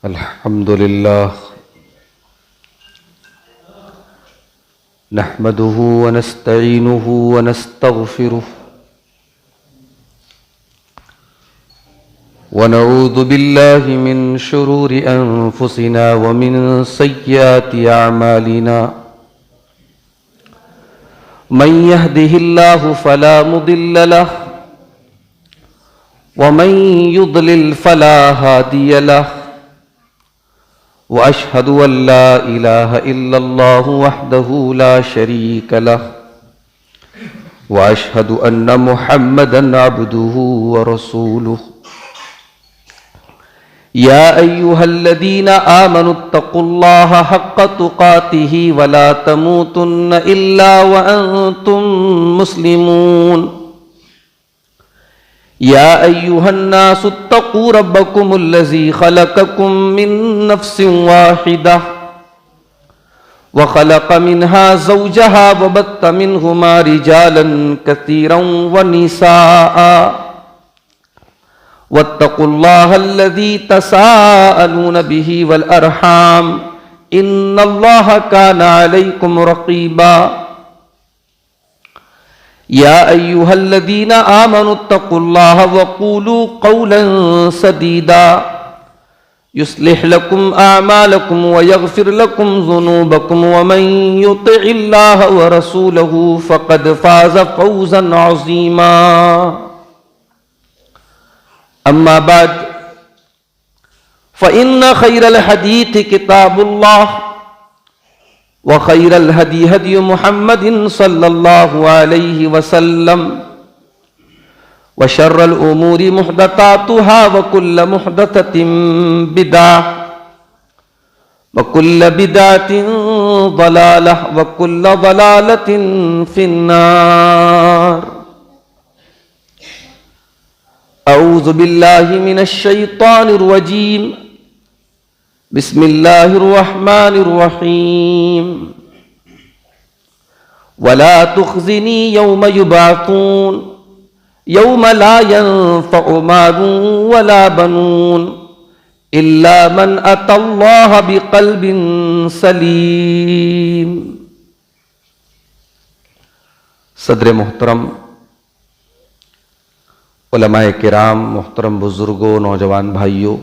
الحمد لله نحمده ونستعينه ونستغفره ونعوذ بالله من شرور أنفسنا ومن سيئات أعمالنا من يهده الله فلا مضل له ومن يضلل فلا هادي له وأشهد أن لا إله إلا الله وحده لا شريك له وأشهد أن محمدًا عبده ورسوله يا أيها الذين آمنوا اتقوا الله حق تقاته ولا تموتن إلا وأنتم مسلمون يا أيها الناس اتقوا ربكم الذي خلقكم من نفس واحدة وخلق منها زوجها وبث منهما رجالا كثيرا ونساء واتقوا الله الذي تساءلون به والأرحام إن الله كان عليكم رقيبا يا أيها الذين آمنوا اتقوا الله وقولوا قولا سديدا يصلح لكم أعمالكم ويغفر لكم ذنوبكم ومن يطع الله ورسوله فقد فاز فوزا عظيما أما بعد فإن خير الحديث كتاب الله وخير الهدي هدي محمد صلى الله عليه وسلم وشر الأمور محدثاتها وكل محدثة بدعة وكل بدعة ضلالة وكل ضلالة في النار أعوذ بالله من الشيطان الرجيم بسم الله الرحمن الرحيم ولا تخزني يوم يبعثون يوم لا ينفع مال ولا بنون إلا من أتى الله بقلب سليم. صدر محترم، علماء کرام، محترم بزرگوں، نوجوان بھائیوں،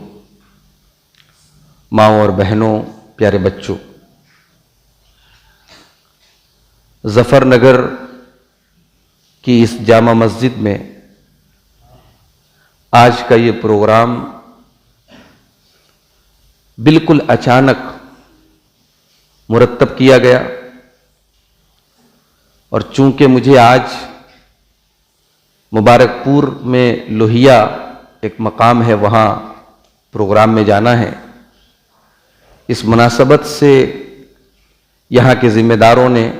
ماں اور بہنوں، پیارے بچوں، ظفر نگر کی اس جامع مسجد میں آج کا یہ پروگرام بالکل اچانک مرتب کیا گیا، اور چونکہ مجھے آج مبارک پور میں لوہیا ایک مقام ہے، وہاں پروگرام میں جانا ہے، اس مناسبت سے یہاں کے ذمہ داروں نے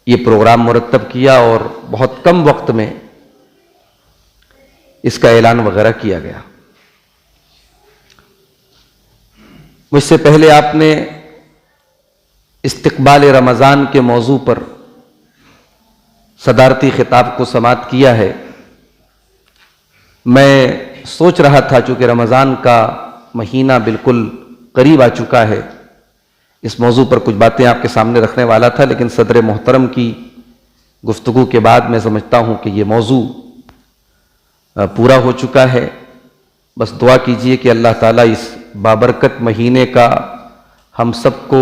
یہ پروگرام مرتب کیا اور بہت کم وقت میں اس کا اعلان وغیرہ کیا گیا. مجھ سے پہلے آپ نے استقبال رمضان کے موضوع پر صدارتی خطاب کو سماعت کیا ہے. میں سوچ رہا تھا چونکہ رمضان کا مہینہ بالکل قریب آ چکا ہے، اس موضوع پر کچھ باتیں آپ کے سامنے رکھنے والا تھا، لیکن صدر محترم کی گفتگو کے بعد میں سمجھتا ہوں کہ یہ موضوع پورا ہو چکا ہے. بس دعا کیجئے کہ اللہ تعالیٰ اس بابرکت مہینے کا ہم سب کو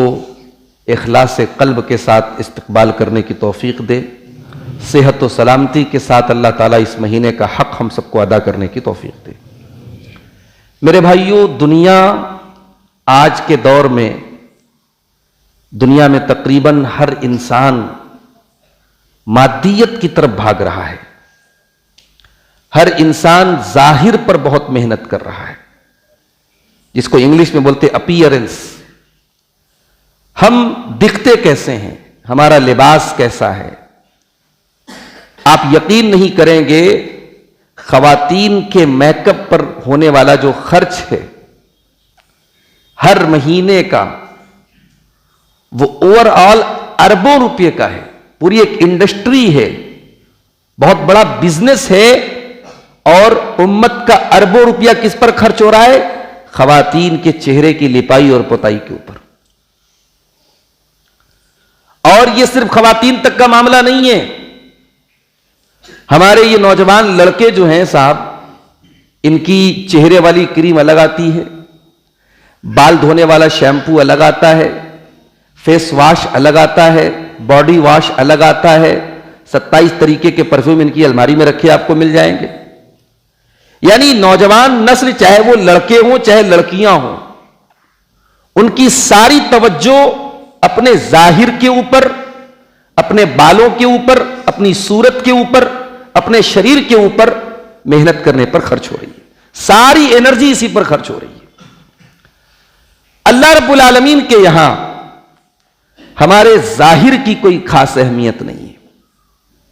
اخلاص قلب کے ساتھ استقبال کرنے کی توفیق دے، صحت و سلامتی کے ساتھ اللہ تعالیٰ اس مہینے کا حق ہم سب کو ادا کرنے کی توفیق دے. میرے بھائیوں، دنیا آج کے دور میں، دنیا میں تقریباً ہر انسان مادیت کی طرف بھاگ رہا ہے. ہر انسان ظاہر پر بہت محنت کر رہا ہے، جس کو انگلش میں بولتے اپیئرنس. ہم دکھتے کیسے ہیں، ہمارا لباس کیسا ہے. آپ یقین نہیں کریں گے، خواتین کے میک اپ پر ہونے والا جو خرچ ہے ہر مہینے کا، وہ اوور آل اربوں روپے کا ہے. پوری ایک انڈسٹری ہے، بہت بڑا بزنس ہے، اور امت کا اربوں روپیہ کس پر خرچ ہو رہا ہے؟ خواتین کے چہرے کی لپائی اور پتائی کے اوپر. اور یہ صرف خواتین تک کا معاملہ نہیں ہے. ہمارے یہ نوجوان لڑکے جو ہیں صاحب، ان کی چہرے والی کریم الگ آتی ہے، بال دھونے والا شیمپو الگ آتا ہے، فیس واش الگ آتا ہے، باڈی واش الگ آتا ہے، 27 طریقے کے پرفیوم ان کی الماری میں رکھے آپ کو مل جائیں گے. یعنی نوجوان نسل، چاہے وہ لڑکے ہوں چاہے لڑکیاں ہوں، ان کی ساری توجہ اپنے ظاہر کے اوپر، اپنے بالوں کے اوپر، اپنی صورت کے اوپر، اپنے شریر کے اوپر محنت کرنے پر خرچ ہو رہی ہے. ساری انرجی اسی پر خرچ ہو رہی ہے. اللہ رب العالمین کے یہاں ہمارے ظاہر کی کوئی خاص اہمیت نہیں ہے.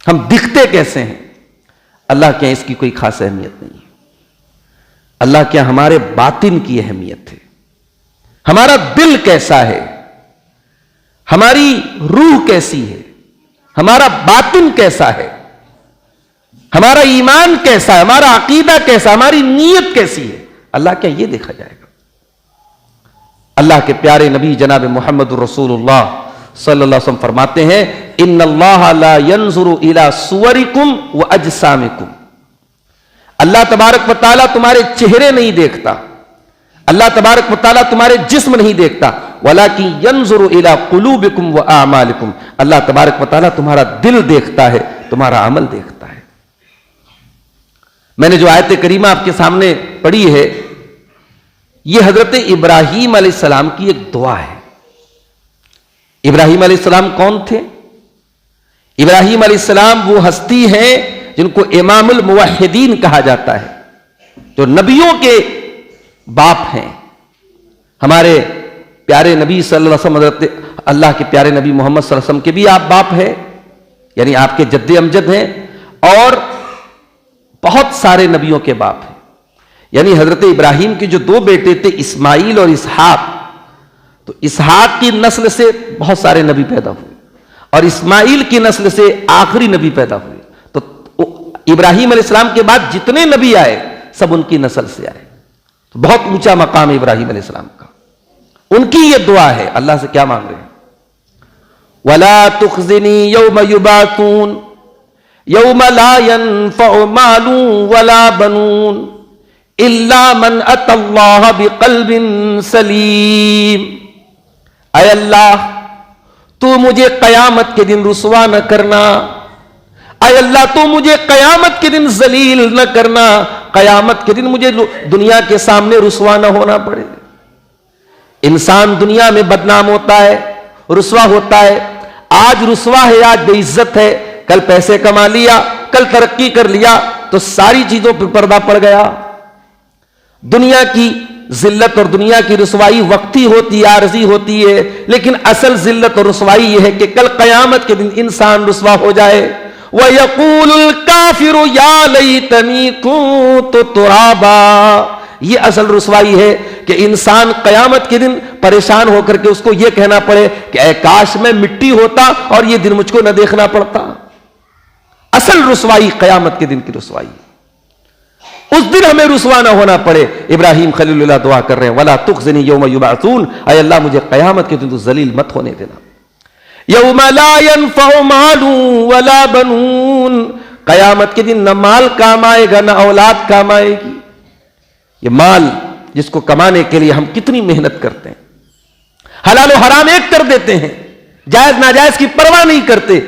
ہم دکھتے کیسے ہیں، اللہ کے یہاں اس کی کوئی خاص اہمیت نہیں ہے. اللہ کے یہاں ہمارے باطن کی اہمیت ہے. ہمارا دل کیسا ہے، ہماری روح کیسی ہے، ہمارا باطن کیسا ہے، ہمارا ایمان کیسا ہے، ہمارا عقیدہ کیسا، ہماری نیت کیسی ہے، اللہ کیا یہ دیکھا جائے گا. اللہ کے پیارے نبی جناب محمد رسول اللہ صلی اللہ علیہ وسلم فرماتے ہیں، ان اللہ لا ينظر الى صورکم واجسامکم. اللہ تبارک و تعالیٰ تمہارے چہرے نہیں دیکھتا، اللہ تبارک و تعالیٰ تمہارے جسم نہیں دیکھتا، ولیکن ينظر الى قلوبکم واعمالکم. اللہ تبارک و تعالیٰ تمہارا دل دیکھتا ہے، تمہارا عمل دیکھتا ہے. میں نے جو آیت کریمہ آپ کے سامنے پڑھی ہے، یہ حضرت ابراہیم علیہ السلام کی ایک دعا ہے. ابراہیم علیہ السلام کون تھے؟ ابراہیم علیہ السلام وہ ہستی ہیں جن کو امام الموحدین کہا جاتا ہے، جو نبیوں کے باپ ہیں. ہمارے پیارے نبی صلی اللہ علیہ وسلم، حضرت اللہ کے پیارے نبی محمد صلی اللہ علیہ وسلم کے بھی آپ باپ ہیں، یعنی آپ کے جد امجد ہیں، اور بہت سارے نبیوں کے باپ ہیں. یعنی حضرت ابراہیم کے جو 2 بیٹے تھے، اسماعیل اور اسحاق، تو اسحاق کی نسل سے بہت سارے نبی پیدا ہوئے، اور اسماعیل کی نسل سے آخری نبی پیدا ہوئے. تو ابراہیم علیہ السلام کے بعد جتنے نبی آئے سب ان کی نسل سے آئے. تو بہت اونچا مقام ہے ابراہیم علیہ السلام کا. ان کی یہ دعا ہے. اللہ سے کیا مانگ رہے ہیں؟ وَلَا تُخْزِنِي يَوْمَ يُبْعَثُونَ يَوْمَ لَا يَنفَعُ مَالٌ وَلَا بَنُونَ إِلَّا مَنْ أَتَى اللَّهَ بِقَلْبٍ سَلِيمٍ. اے اللہ، تو مجھے قیامت کے دن رسوا نہ کرنا. اے اللہ، تو مجھے قیامت کے دن ذلیل نہ کرنا. قیامت کے دن مجھے دنیا کے سامنے رسوا نہ ہونا پڑے. انسان دنیا میں بدنام ہوتا ہے، رسوا ہوتا ہے. آج رسوا ہے، آج بے عزت ہے، کل پیسے کما لیا، کل ترقی کر لیا تو ساری چیزوں پر پردہ پڑ گیا. دنیا کی ذلت اور دنیا کی رسوائی وقتی ہوتی ہے، عارضی ہوتی ہے، لیکن اصل ذلت اور رسوائی یہ ہے کہ کل قیامت کے دن انسان رسوا ہو جائے. وَيَقُولُ الْكَافِرُ يَا لَيْتَنِي كُنتُ تُرَابًا. یہ اصل رسوائی ہے کہ انسان قیامت کے دن پریشان ہو کر کے اس کو یہ کہنا پڑے کہ اے کاش میں مٹی ہوتا اور یہ دن مجھ کو نہ دیکھنا پڑتا. اصل رسوائی قیامت کے دن کی رسوائی. اس دن ہمیں رسوا نہ ہونا پڑے. ابراہیم خلیل اللہ دعا کر رہے ہیں، وَلَا تُخْزِنِي يَوْمَ يُبْعَثُونَ. اے اللہ مجھے قیامت کے دن تو ذلیل مت ہونے دینا. یوم لا ينفع مال ولا بنون. قیامت کے دن نہ مال کام آئے گا نہ اولاد کام آئے گی. یہ مال جس کو کمانے کے لیے ہم کتنی محنت کرتے ہیں، حلال و حرام ایک کر دیتے ہیں، جائز ناجائز کی پرواہ نہیں کرتے،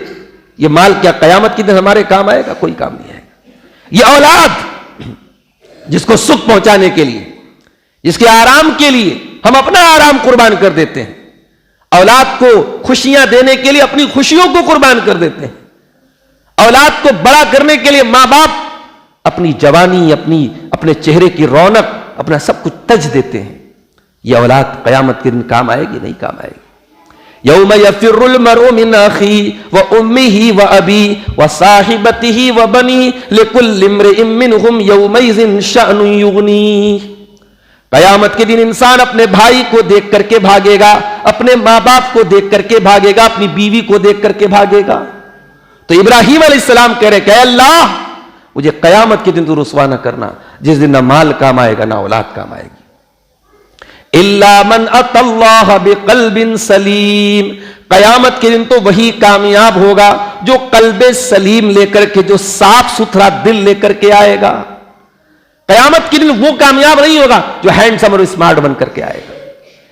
یہ مال کیا قیامت کے دن ہمارے کام آئے گا؟ کوئی کام نہیں آئے گا. یہ اولاد جس کو سکھ پہنچانے کے لیے، جس کے آرام کے لیے ہم اپنا آرام قربان کر دیتے ہیں، اولاد کو خوشیاں دینے کے لیے اپنی خوشیوں کو قربان کر دیتے ہیں، اولاد کو بڑا کرنے کے لیے ماں باپ اپنی جوانی، اپنے چہرے کی رونق، اپنا سب کچھ تج دیتے ہیں. یہ اولاد قیامت کے دن کام آئے گی؟ نہیں کام آئے گی. یوم یفر المرء من اخیہ وامہ وابیہ وصاحبتہ وبنیہ لکل امرئ منہم یومئذ شأن یغنیہ. قیامت کے دن انسان اپنے بھائی کو دیکھ کر کے بھاگے گا، اپنے ماں باپ کو دیکھ کر کے بھاگے گا، اپنی بیوی کو دیکھ کر کے بھاگے گا. تو ابراہیم علیہ السلام کہہ رہے کہ اے اللہ مجھے قیامت کے دن تو رسوا نہ کرنا، جس دن نہ مال کام آئے گا نہ اولاد کام آئے گی. الا من اتى اللہ بقلب سلیم، قیامت کے دن تو وہی کامیاب ہوگا جو قلب سلیم لے کر کے، جو صاف ستھرا دل لے کر کے آئے گا۔ قیامت کے دن وہ کامیاب نہیں ہوگا جو ہینڈسم اور اسمارٹ بن کر کے آئے گا،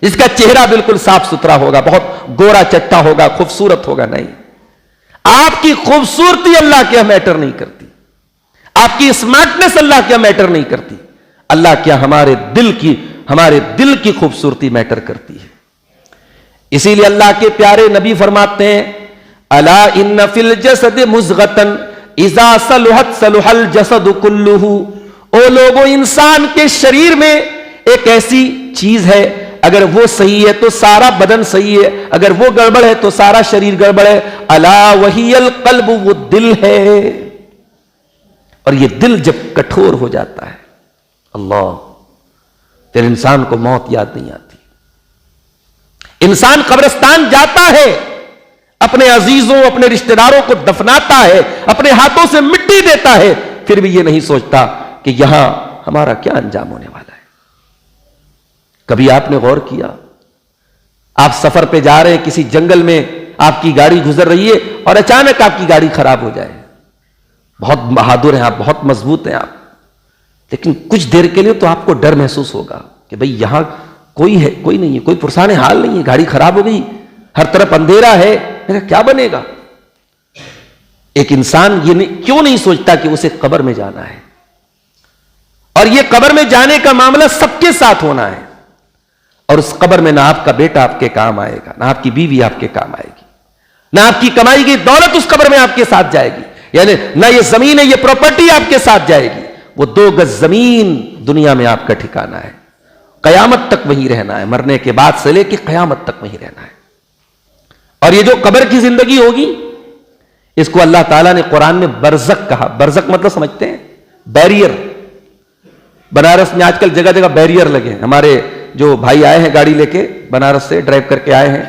جس کا چہرہ بالکل صاف ستھرا ہوگا، بہت گورا چٹا ہوگا، خوبصورت ہوگا۔ نہیں، آپ کی خوبصورتی اللہ کیا میٹر نہیں کرتی، آپ کی اسمارٹنس اللہ کیا میٹر نہیں کرتی، اللہ کیا ہمارے دل کی خوبصورتی میٹر کرتی ہے۔ اسی لیے اللہ کے پیارے نبی فرماتے ہیں الا ان فی الجسد مضغۃ اذا صلحت صلح الجسد کلہ، او لوگو، انسان کے شریر میں ایک ایسی چیز ہے، اگر وہ صحیح ہے تو سارا بدن صحیح ہے، اگر وہ گڑبڑ ہے تو سارا شریر گڑبڑ ہے۔ الا وہی القلب، وہ دل ہے، اور یہ دل جب کٹھور ہو جاتا ہے اللہ، پھر انسان کو موت یاد نہیں آتی۔ انسان قبرستان جاتا ہے، اپنے عزیزوں اپنے رشتہ داروں کو دفناتا ہے، اپنے ہاتھوں سے مٹی دیتا ہے، پھر بھی یہ نہیں سوچتا کہ یہاں ہمارا کیا انجام ہونے والا ہے۔ کبھی آپ نے غور کیا، آپ سفر پہ جا رہے ہیں، کسی جنگل میں آپ کی گاڑی گزر رہی ہے اور اچانک آپ کی گاڑی خراب ہو جائے، بہت بہادر ہیں آپ، بہت مضبوط ہیں آپ، لیکن کچھ دیر کے لیے تو آپ کو ڈر محسوس ہوگا کہ بھئی یہاں کوئی نہیں ہے، کوئی پرسان حال نہیں ہے، گاڑی خراب ہو گئی، ہر طرف اندھیرا ہے، میرا کیا بنے گا؟ ایک انسان یہ کیوں نہیں سوچتا کہ اسے قبر میں جانا ہے، اور یہ قبر میں جانے کا معاملہ سب کے ساتھ ہونا ہے، اور اس قبر میں نہ آپ کا بیٹا آپ کے کام آئے گا، نہ آپ کی بیوی آپ کے کام آئے گی، نہ آپ کی کمائی کی دولت اس قبر میں آپ کے ساتھ جائے گی، یعنی نہ یہ زمین ہے، یہ پراپرٹی آپ کے ساتھ جائے گی، وہ 2 گز زمین دنیا میں آپ کا ٹھکانہ ہے، قیامت تک وہیں رہنا ہے، مرنے کے بعد سے لے کے قیامت تک وہیں رہنا ہے۔ اور یہ جو قبر کی زندگی ہوگی، اس کو اللہ تعالیٰ نے قرآن میں برزخ کہا۔ برزخ مطلب سمجھتے ہیں؟ بیریئر۔ بنارس میں آج کل جگہ جگہ بیریئر لگے ہیں۔ ہمارے جو بھائی آئے ہیں گاڑی لے کے بنارس سے ڈرائیو کر کے آئے ہیں،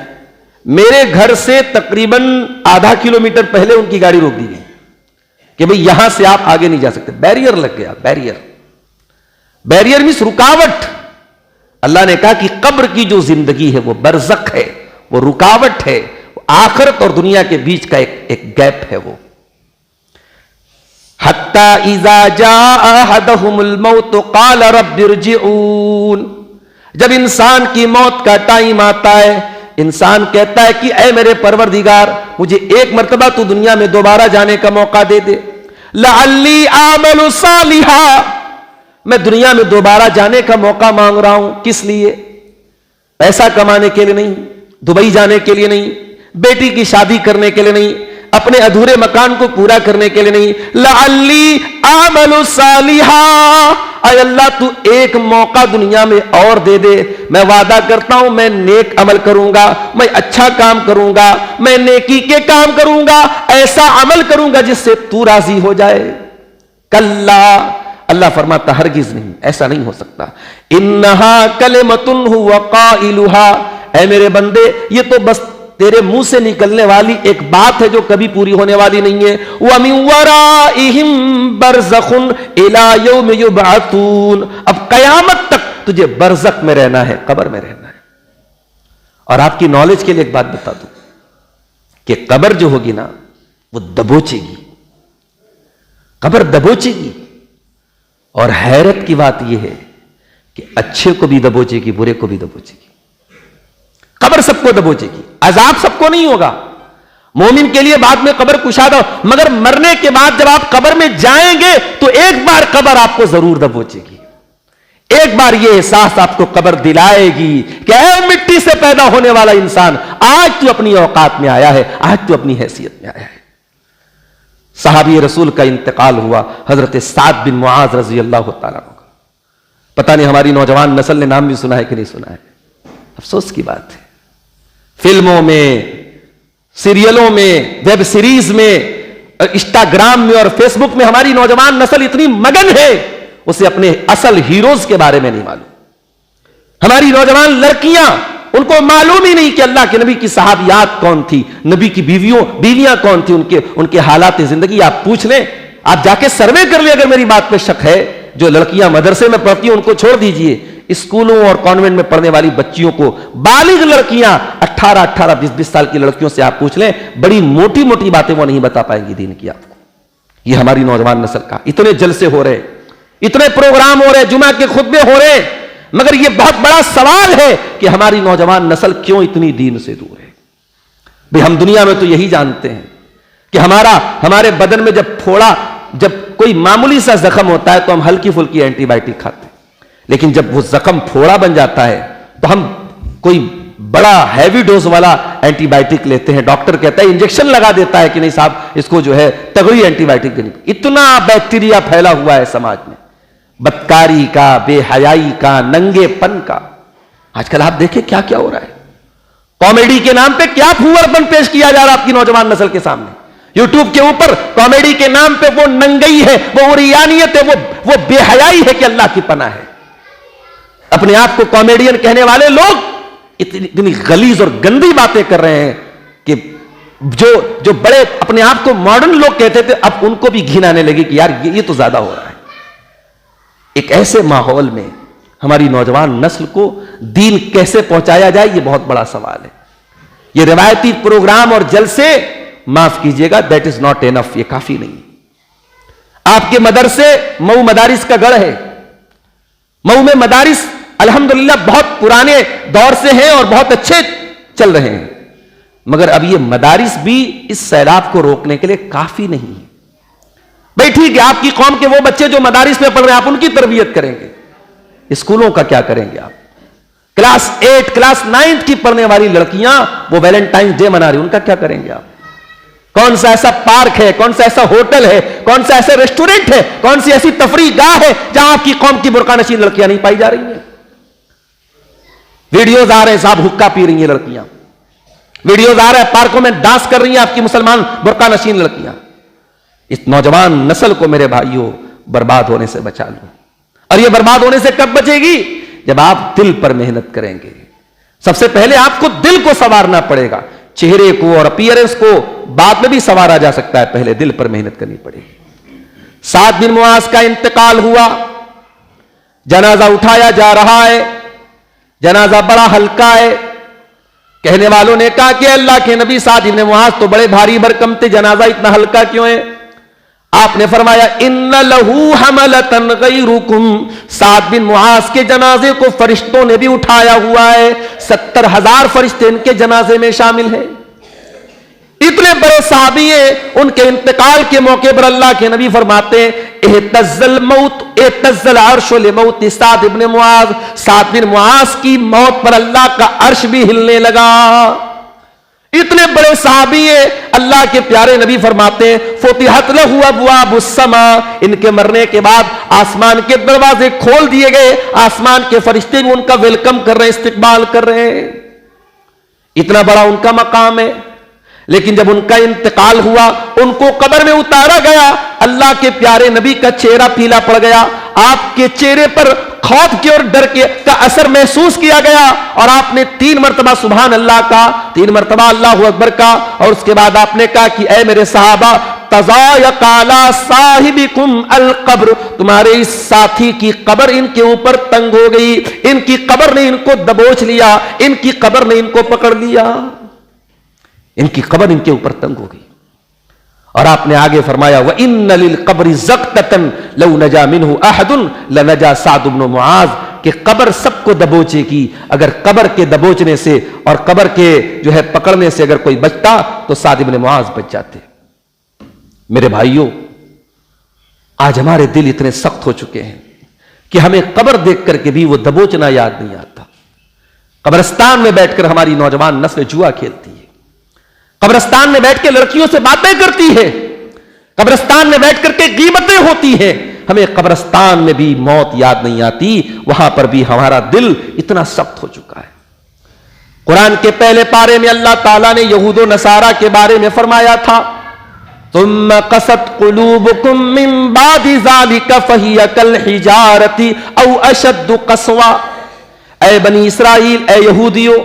میرے گھر سے تقریباً ½ کلومیٹر پہلے ان کی گاڑی روک دی گئی کہ بھئی یہاں سے آپ آگے نہیں جا سکتے، بیریئر لگ گیا۔ بیریئر مینس رکاوٹ۔ اللہ نے کہا کہ قبر کی جو زندگی ہے وہ برزخ ہے، وہ رکاوٹ ہے، آخرت اور دنیا کے بیچ کا ایک گیپ ہے وہ۔ حتی اذا جاء احدهم الموت قال رب ارجعون، جب انسان کی موت کا ٹائم آتا ہے، انسان کہتا ہے کہ اے میرے پروردگار، مجھے ایک مرتبہ تو دنیا میں دوبارہ جانے کا موقع دے دے، لعلی اعمل صالحا، میں دنیا میں دوبارہ جانے کا موقع مانگ رہا ہوں۔ کس لیے؟ پیسہ کمانے کے لیے نہیں، دبئی جانے کے لیے نہیں، بیٹی کی شادی کرنے کے لیے نہیں، اپنے ادھورے مکان کو پورا کرنے کے لیے نہیں، لعلی اعمل صالحا، اے اللہ تو ایک موقع دنیا میں اور دے دے، میں وعدہ کرتا ہوں میں نیک عمل کروں گا، میں اچھا کام کروں گا، میں نیکی کے کام کروں گا، ایسا عمل کروں گا جس سے تو راضی ہو جائے۔ کلا، اللہ فرماتا ہرگز نہیں، ایسا نہیں ہو سکتا۔ انہا کلمۃ ھو قائلھا، اے میرے بندے یہ تو بس تیرے منہ سے نکلنے والی ایک بات ہے جو کبھی پوری ہونے والی نہیں ہے۔ وَمِن وَرَائِهِمْ بَرْزَخٌ إِلَى يَوْمِ يُبْعَثُونَ، اب قیامت تک تجھے برزخ میں رہنا ہے، قبر میں رہنا ہے۔ اور آپ کی نالج کے لیے ایک بات بتا دوں کہ قبر جو ہوگی نا وہ دبوچے گی، قبر دبوچے گی، اور حیرت کی بات یہ ہے کہ اچھے کو بھی دبوچے گی، برے کو بھی دبوچے گی۔ قبر سب کو دبوچے گی، عذاب سب کو نہیں ہوگا۔ مومن کے لیے بعد میں قبر کشادہ، مگر مرنے کے بعد جب آپ قبر میں جائیں گے تو ایک بار قبر آپ کو ضرور دبوچے گی، ایک بار یہ احساس آپ کو قبر دلائے گی کہ اے مٹی سے پیدا ہونے والا انسان، آج تو اپنی اوقات میں آیا ہے، آج تو اپنی حیثیت میں آیا ہے۔ صحابی رسول کا انتقال ہوا، حضرت سعد بن معاذ رضی اللہ تعالیٰ عنہ کا۔ پتہ نہیں ہماری نوجوان نسل نے نام بھی سنا ہے کہ نہیں سنا ہے، افسوس کی بات ہے۔ فلموں میں، سیریلوں میں، ویب سیریز میں، انسٹاگرام میں اور فیس بک میں ہماری نوجوان نسل اتنی مگن ہے، اسے اپنے اصل ہیروز کے بارے میں نہیں معلوم۔ ہماری نوجوان لڑکیاں، ان کو معلوم ہی نہیں کہ اللہ کے نبی کی صحابیات کون تھی، نبی کی بیویاں کون تھی، ان کے حالات زندگی آپ پوچھ لیں، آپ جا کے سروے کر لیں۔ اگر میری بات پہ شک ہے، جو لڑکیاں مدرسے میں پڑھتی ہیں ان کو چھوڑ دیجئے، اسکولوں اور کانوینٹ میں پڑھنے والی بچیوں کو، بالغ لڑکیاں 18 20 سال کی لڑکیوں سے آپ پوچھ لیں، بڑی موٹی موٹی باتیں وہ نہیں بتا پائیں گی دین کی آپ کو۔ یہ ہماری نوجوان نسل کا، اتنے جلسے ہو رہے، اتنے پروگرام ہو رہے، جمعہ کے خطبے ہو رہے، مگر یہ بہت بڑا سوال ہے کہ ہماری نوجوان نسل کیوں اتنی دین سے دور ہے؟ بھئی ہم دنیا میں تو یہی جانتے ہیں کہ ہمارے بدن میں جب کوئی معمولی سا زخم ہوتا ہے تو ہم ہلکی پھلکی اینٹی بائیوٹک کھاتے ہیں، لیکن جب وہ زخم پھوڑا بن جاتا ہے تو ہم کوئی بڑا ہیوی ڈوز والا اینٹی بائیوٹک لیتے ہیں، ڈاکٹر کہتا ہے انجیکشن لگا دیتا ہے کہ نہیں صاحب اس کو جو ہے تگڑی اینٹی بائیوٹک دینی۔ اتنا بیکٹیریا پھیلا ہوا ہے سماج میں، بدکاری کا، بے حیائی کا، ننگے پن کا۔ آج کل آپ دیکھیں کیا کیا ہو رہا ہے، کامیڈی کے نام پہ کیا پھور پن پیش کیا جا رہا آپ کی نوجوان نسل کے سامنے۔ یوٹیوب کے اوپر کامیڈی کے نام پہ وہ ننگئی ہے، وہ عریانیت ہے، وہ بے حیائی ہے کہ اللہ کی پناہ ہے۔ اپنے آپ کو کامیڈین کہنے والے لوگ اتنی غلیظ اور گندی باتیں کر رہے ہیں کہ جو بڑے اپنے آپ کو ماڈرن لوگ کہتے تھے اب ان کو بھی گھن آنے لگی کہ یار یہ تو زیادہ ہو رہا ہے۔ ایک ایسے ماحول میں ہماری نوجوان نسل کو دین کیسے پہنچایا جائے، یہ بہت بڑا سوال ہے۔ یہ روایتی پروگرام اور جلسے، معاف کیجئے گا، دیٹ از ناٹ انف، یہ کافی نہیں۔ آپ کے مدرسے مئو مدارس کا گڑھ ہے، مئو میں مدارس الحمدللہ بہت پرانے دور سے ہیں اور بہت اچھے چل رہے ہیں، مگر اب یہ مدارس بھی اس سیلاب کو روکنے کے لیے کافی نہیں ہے۔ بھئی ٹھیک ہے، آپ کی قوم کے وہ بچے جو مدارس میں پڑھ رہے ہیں آپ ان کی تربیت کریں گے، اسکولوں کا کیا کریں گے آپ؟ کلاس 8 کلاس 9 کی پڑھنے والی لڑکیاں وہ ویلنٹائنز ڈے منا رہی، ان کا کیا کریں گے آپ؟ کون سا ایسا پارک ہے، کون سا ایسا ہوٹل ہے، کون سا ایسا ریسٹورنٹ ہے، کون سی ایسی تفریح گاہ ہے جہاں آپ کی قوم کی برقع نشین لڑکیاں نہیں پائی جا رہی ہیں؟ ویڈیوز آ رہے ہیں صاحب حقہ پی رہی ہیں لڑکیاں، ویڈیوز آ رہے ہیں پارکوں میں ڈانس کر رہی ہیں آپ کی مسلمان برقع نشین لڑکیاں۔ اس نوجوان نسل کو میرے بھائیوں برباد ہونے سے بچا لو، اور یہ برباد ہونے سے کب بچے گی؟ جب آپ دل پر محنت کریں گے۔ سب سے پہلے آپ کو دل کو سنوارنا پڑے گا، چہرے کو اور اپیئرنس کو بعد میں بھی سنوارا جا سکتا ہے، پہلے دل پر محنت کرنی پڑے گی۔ سعد بن معاذ کا انتقال ہوا، جنازہ اٹھایا جا رہا ہے، جنازہ بڑا ہلکا ہے۔ کہنے والوں نے کہا کہ اللہ کے نبی سعد بن معاذ تو بڑے بھاری بھرکم تھے، جنازہ اتنا ہلکا کیوں ہے؟ آپ نے فرمایا ان لہو حملتن غیرکم، سعد بن معاذ کے جنازے کو فرشتوں نے بھی اٹھایا ہوا ہے، 70,000 فرشتے ان کے جنازے میں شامل ہیں۔ اتنے بڑے صحابی ہیں، ان کے انتقال کے موقع پر اللہ کے نبی فرماتے ہیں اہتز الموت اہتز العرش لموت سعد بن معاذ، سعد بن معاذ کی موت پر اللہ کا عرش بھی ہلنے لگا۔ اتنے بڑے صحابی ہیں، اللہ کے پیارے نبی فرماتے ہیں فتحت لہ ابواب السماء، ان کے مرنے کے بعد آسمان کے دروازے کھول دیے گئے، آسمان کے فرشتے بھی ان کا ویلکم کر رہے ہیں، استقبال کر رہے ہیں۔ اتنا بڑا ان کا مقام ہے، لیکن جب ان کا انتقال ہوا، ان کو قبر میں اتارا گیا، اللہ کے پیارے نبی کا چہرہ پیلا پڑ گیا، آپ کے چہرے پر خوف کے اور ڈر کے کا اثر محسوس کیا گیا، اور آپ نے 3 مرتبہ سبحان اللہ کا، 3 مرتبہ اللہ اکبر کا، اور اس کے بعد آپ نے کہا کہ اے میرے صحابہ تضایق علی صاحبکم القبر، تمہارے اس ساتھی کی قبر ان کے اوپر تنگ ہو گئی، ان کی قبر نے ان کو دبوچ لیا، ان کی قبر نے ان کو پکڑ لیا، ان کی قبر ان کے اوپر تنگ ہو گئی۔ اور آپ نے آگے فرمایا وَإِنَّ لِلْقَبْرِ زَقْتَةً لَوْ نَجَا مِنْهُ أَحَدٌ لَنَجَا سعد بن معاذ، کہ قبر سب کو دبوچے گی، اگر قبر کے دبوچنے سے اور قبر کے جو ہے پکڑنے سے اگر کوئی بچتا تو سعد بن معاذ بچ جاتے۔ میرے بھائیوں، آج ہمارے دل اتنے سخت ہو چکے ہیں کہ ہمیں قبر دیکھ کر کے بھی وہ دبوچنا یاد نہیں آتا۔ قبرستان میں بیٹھ کر ہماری نوجوان نسل جوا کھیلتی ہے، قبرستان میں بیٹھ کے لڑکیوں سے باتیں کرتی ہے، قبرستان میں بیٹھ کر کے غیبتیں ہوتی ہیں، ہمیں قبرستان میں بھی موت یاد نہیں آتی، وہاں پر بھی ہمارا دل اتنا سخت ہو چکا ہے۔ قرآن کے پہلے پارے میں اللہ تعالیٰ نے یہود و نصارہ کے بارے میں فرمایا تھا ثم قست قلوبکم من بعد ذلک فہی کالحجارۃ او اشد قسوہ، اے بنی اسرائیل، اے یہودیوں،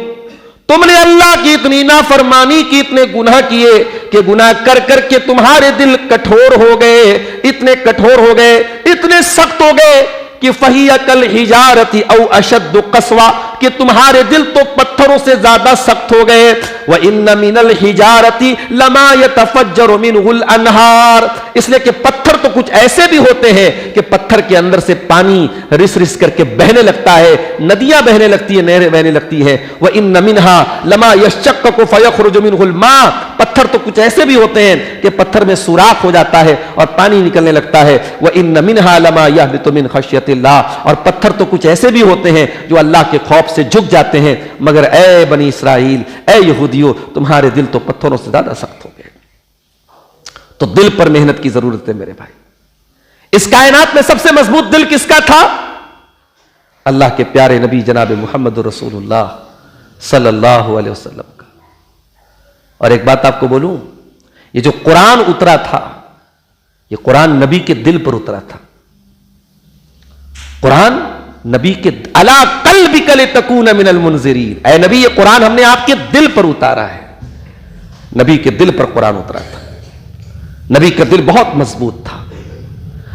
تم نے اللہ کی اتنی نافرمانی کی، اتنے گناہ کیے کہ گناہ کر کر کے تمہارے دل کٹھور ہو گئے، اتنے کٹھور ہو گئے، اتنے سخت ہو گئے کہ فہی کل حجارتی او اشد قسوا، کہ تمہارے دل تو پتھروں سے زیادہ سخت ہو گئے. وَإِنَّ مِنَ الْحِجَارَةِ لَمَا يَتَفَجَّرُ مِنْهُ الْأَنْهَارُ، اس لیے کہ پتھر تو کچھ ایسے بھی ہوتے ہیں کہ پتھر کے اندر سے پانی رس رس کر کے بہنے لگتا ہے، ندیاں بہنے لگتی ہیں، نہریں بہنے لگتی ہے. وَإِنَّ مِنْهَا لَمَا يَشَّقَّقُ فَيَخْرُجُ مِنْهُ الْمَاءُ، پتھر تو کچھ ایسے بھی ہوتے ہیں کہ پتھر میں سوراخ ہو جاتا ہے اور پانی نکلنے لگتا ہے. وَإِنَّ مِنْهَا لَمَا يَهْبِطُ مِنْ خَشْيَةِ اللَّهِ، اور پتھر تو کچھ ایسے بھی ہوتے ہیں جو اللہ کے خوف سے جھک جاتے ہیں. مگر اے بنی اسرائیل، اے یہودیو، تمہارے دل تو پتھروں سے زیادہ سخت ہو گئے. تو دل پر محنت کی ضرورت ہے میرے بھائی. اس کائنات میں سب سے مضبوط دل کس کا تھا؟ اللہ کے پیارے نبی جناب محمد رسول اللہ صلی اللہ علیہ وسلم کا. اور ایک بات آپ کو بولوں، یہ جو قرآن اترا تھا، یہ قرآن نبی کے دل پر اترا تھا. قرآن نبی کے علی قلبک لتکون من المنذرین، اے نبی یہ قرآن ہم نے آپ کے دل پر اتارا ہے. نبی کے دل پر قرآن اترا تھا. نبی کا دل بہت مضبوط تھا.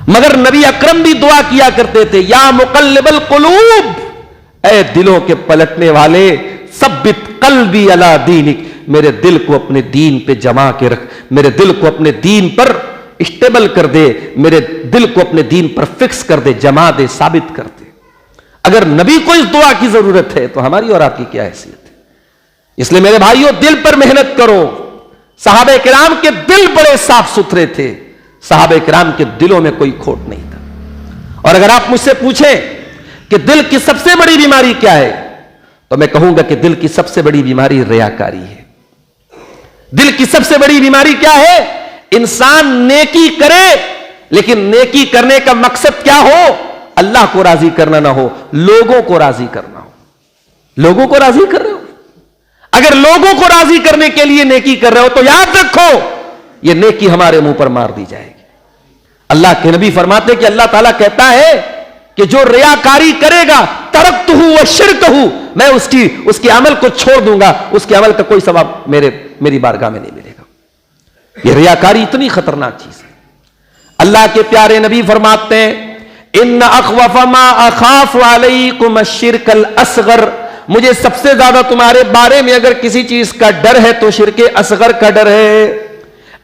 مگر نبی اکرم بھی دعا کیا کرتے تھے، یا مقلب القلوب، اے دلوں کے پلٹنے والے، ثبت قلبی علی دینک، میرے دل کو اپنے دین پہ جما کے رکھ، میرے دل کو اپنے دین پر اسٹیبل کر دے، میرے دل کو اپنے دین پر فکس کر دے، جما دے، ثابت کر دے. اگر نبی کو اس دعا کی ضرورت ہے تو ہماری اور آپ کی کیا حیثیت ہے؟ اس لیے میرے بھائیوں دل پر محنت کرو. صحابہ کرام کے دل بڑے صاف ستھرے تھے، صحابہ کرام کے دلوں میں کوئی کھوٹ نہیں تھا. اور اگر آپ مجھ سے پوچھیں کہ دل کی سب سے بڑی بیماری کیا ہے، تو میں کہوں گا کہ دل کی سب سے بڑی بیماری ریاکاری ہے. دل کی سب سے بڑی بیماری کیا ہے؟ انسان نیکی کرے لیکن نیکی کرنے کا مقصد کیا ہو؟ اللہ کو راضی کرنا نہ ہو، لوگوں کو راضی کرنا ہو. لوگوں کو راضی کر رہے ہو، اگر لوگوں کو راضی کرنے کے لیے نیکی کر رہے ہو تو یاد رکھو یہ نیکی ہمارے منہ پر مار دی جائے گی. اللہ کے نبی فرماتے کہ اللہ تعالیٰ کہتا ہے کہ جو ریاکاری کرے گا ترکتہ وشرکہ، میں اس کے عمل کو چھوڑ دوں گا، اس کے عمل کا کوئی ثواب میری بارگاہ میں نہیں ملے گا. یہ ریاکاری اتنی خطرناک چیز ہے. اللہ کے پیارے نبی فرماتے ہیں ان اخوف ما اخاف علیکم الشرک الاصغر، مجھے سب سے زیادہ تمہارے بارے میں اگر کسی چیز کا ڈر ہے تو شرک اصغر کا ڈر ہے.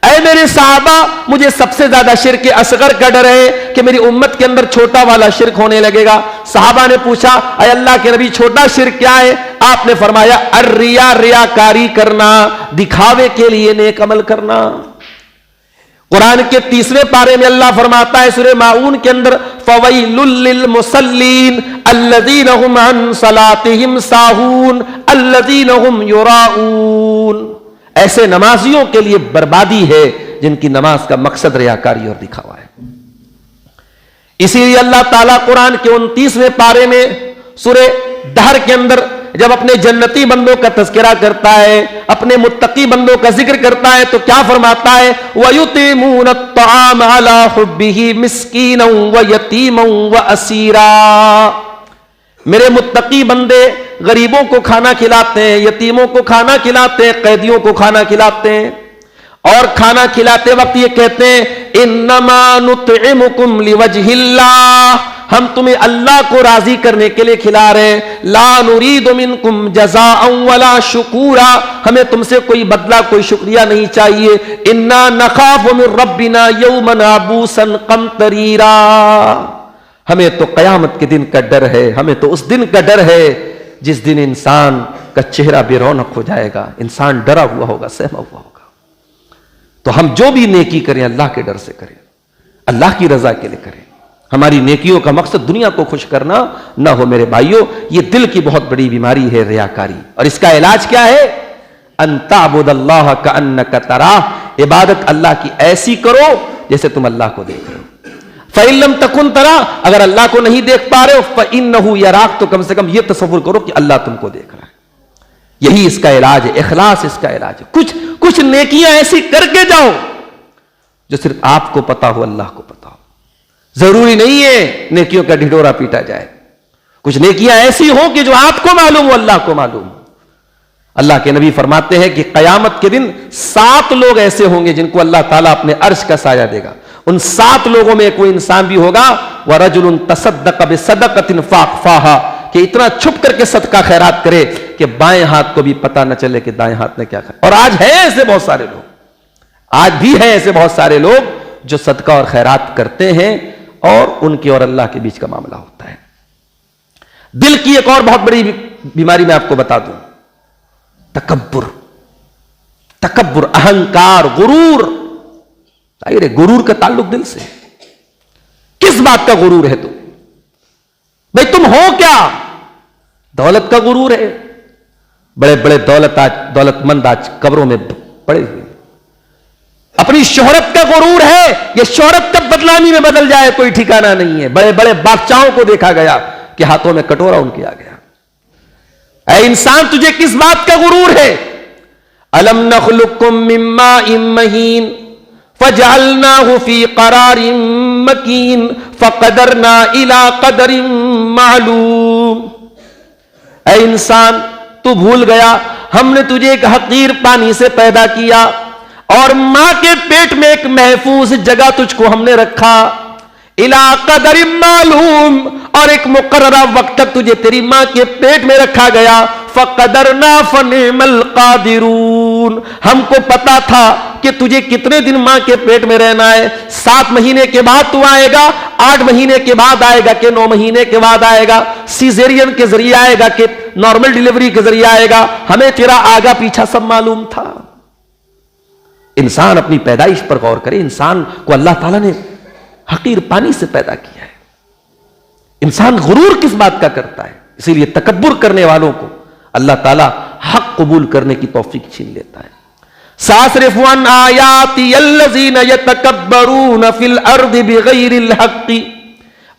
اے میرے صحابہ، مجھے سب سے زیادہ شرک اصغر کا ڈر ہے کہ میری امت کے اندر چھوٹا والا شرک ہونے لگے گا. صحابہ نے پوچھا اے اللہ کے نبی چھوٹا شرک کیا ہے؟ آپ نے فرمایا الریا، ریاکاری کرنا، دکھاوے کے لیے نیک عمل کرنا. قرآن کے 30ویں پارے میں اللہ فرماتا ہے سورہ ماعون کے اندر فویل للمصلین الذین هم عن صلاتهم ساہون الذین هم یراؤون، ایسے نمازیوں کے لیے بربادی ہے جن کی نماز کا مقصد ریاکاری اور دکھاوا ہے. اسی لیے اللہ تعالیٰ قرآن کے 29ویں پارے میں سورہ دہر کے اندر جب اپنے جنتی بندوں کا تذکرہ کرتا ہے، اپنے متقی بندوں کا ذکر کرتا ہے تو کیا فرماتا ہے؟ وَيُطِعِمُونَ الطَّعَامَ عَلَى حُبِّهِ مِسْكِينًا وَيَتِيمًا وَأَسِيرًا، میرے متقی بندے غریبوں کو کھانا کھلاتے ہیں، یتیموں کو کھانا کھلاتے ہیں، قیدیوں کو کھانا کھلاتے ہیں، اور کھانا کھلاتے وقت یہ کہتے ہیں انما نطعمکم لوجہ اللہ، ہم تمہیں اللہ کو راضی کرنے کے لیے کھلا رہے ہیں. لا نرید منکم جزاء ولا شکورا، ہمیں تم سے کوئی بدلہ کوئی شکریہ نہیں چاہیے. انا نخاف من ربنا یوما عبوسا قمطریرا، ہمیں تو قیامت کے دن کا ڈر ہے، ہمیں تو اس دن کا ڈر ہے جس دن انسان کا چہرہ بے رونق ہو جائے گا، انسان ڈرا ہوا ہوگا، سہما ہوا ہوگا. تو ہم جو بھی نیکی کریں اللہ کے ڈر سے کریں، اللہ کی رضا کے لیے کریں. ہماری نیکیوں کا مقصد دنیا کو خوش کرنا نہ ہو. میرے بھائیوں یہ دل کی بہت بڑی بیماری ہے ریاکاری، اور اس کا علاج کیا ہے؟ ان تعبد اللہ کأنک تراہ، عبادت اللہ کی ایسی کرو جیسے تم اللہ کو دیکھ رہے ہو. فإن لم تکن ترا، اگر اللہ کو نہیں دیکھ پا رہے ہو فإنہ یراک، تو کم سے کم یہ تصور کرو کہ اللہ تم کو دیکھ رہا ہے. یہی اس کا علاج ہے، اخلاص اس کا علاج ہے. کچھ نیکیاں ایسی کر کے جاؤ جو صرف آپ کو پتا ہو، اللہ کو پتا ہو. ضروری نہیں ہے نیکیوں کا ڈھڈورا پیٹا جائے. کچھ نیکیاں ایسی ہوں کہ جو آپ کو معلوم ہو، اللہ کو معلوم ہو. اللہ کے نبی فرماتے ہیں کہ قیامت کے دن 7 لوگ ایسے ہوں گے جن کو اللہ تعالیٰ اپنے عرش کا سایہ دے گا. ان 7 لوگوں میں کوئی انسان بھی ہوگا وَرَجُلٌ تَصَدَّقَ بِصَدَقَةٍ فَأَخْفَاهَا کہ اتنا چھپ کر کے صدقہ خیرات کرے کہ بائیں ہاتھ کو بھی پتہ نہ چلے کہ دائیں ہاتھ نے کیا کھایا. اور آج ہے ایسے بہت سارے لوگ, آج بھی ہیں ایسے بہت سارے لوگ جو صدقہ اور خیرات کرتے ہیں اور ان کے اور اللہ کے بیچ کا معاملہ ہوتا ہے. دل کی ایک اور بہت بڑی بیماری میں آپ کو بتا دوں, تکبر, اہنکار, غرور. غرور کا تعلق دل سے. کس بات کا غرور ہے تم؟ بھئی تم ہو کیا؟ دولت کا غرور ہے. بڑے بڑے دولت مند آج قبروں میں پڑے ہوئے. اپنی شہرت کا غرور ہے, یہ شہرت کب بدنامی میں بدل جائے کوئی ٹھکانہ نہیں ہے. بڑے بڑے بادشاہوں کو دیکھا گیا کہ ہاتھوں میں کٹورا ان کے آ گیا. اے انسان تجھے کس بات کا غرور ہے؟ الم نخلقکم من ماء مہین فجعلناه في قرار مكين فقدرنا الى قدر معلوم. اے انسان تو بھول گیا ہم نے تجھے ایک حقیر پانی سے پیدا کیا اور ماں کے پیٹ میں ایک محفوظ جگہ تجھ کو ہم نے رکھا. الى قدر معلوم, اور ایک مقررہ وقت تک تجھے تیری ماں کے پیٹ میں رکھا گیا. فقدرنا فنعم القادرون, ہم کو پتا تھا کہ تجھے کتنے دن ماں کے پیٹ میں رہنا ہے. 7 مہینے کے بعد تو آئے گا, 8 مہینے کے بعد آئے گا کہ 9 مہینے کے بعد آئے گا, سیزیرین کے ذریعے آئے گا کہ نارمل ڈیلیوری کے ذریعے آئے گا. ہمیں تیرا آگا پیچھا سب معلوم تھا. انسان اپنی پیدائش پر غور کرے. انسان کو اللہ تعالیٰ نے حقیر پانی سے پیدا کیا ہے. انسان غرور کس بات کا کرتا ہے؟ اسی لیے تکبر کرنے والوں کو اللہ تعالیٰ حق قبول کرنے کی توفیق چھین لیتا ہے. سَأَصْرِفُ عَنْ آيَاتِيَ الَّذِينَ يَتَكَبَّرُونَ فِي الْأَرْضِ بِغَيْرِ الْحَقِّ.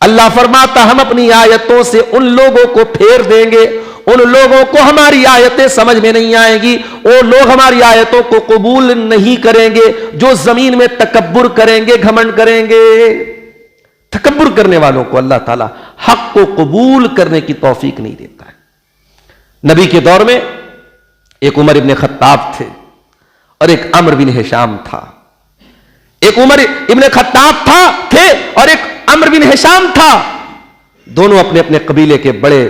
اللہ فرماتا ہم اپنی آیتوں سے ان لوگوں کو پھیر دیں گے, ان لوگوں کو ہماری آیتیں سمجھ میں نہیں آئیں گی, وہ لوگ ہماری آیتوں کو قبول نہیں کریں گے جو زمین میں تکبر کریں گے, گھمنڈ کریں گے. تکبر کرنے والوں کو اللہ تعالیٰ حق کو قبول کرنے کی توفیق نہیں دیتا ہے. نبی کے دور میں ایک عمر ابن خطاب تھے اور ایک عمر بن ہشام تھا. ایک عمر ابن خطاب تھے اور ایک عمر بن ہشام تھا. دونوں اپنے اپنے قبیلے کے بڑے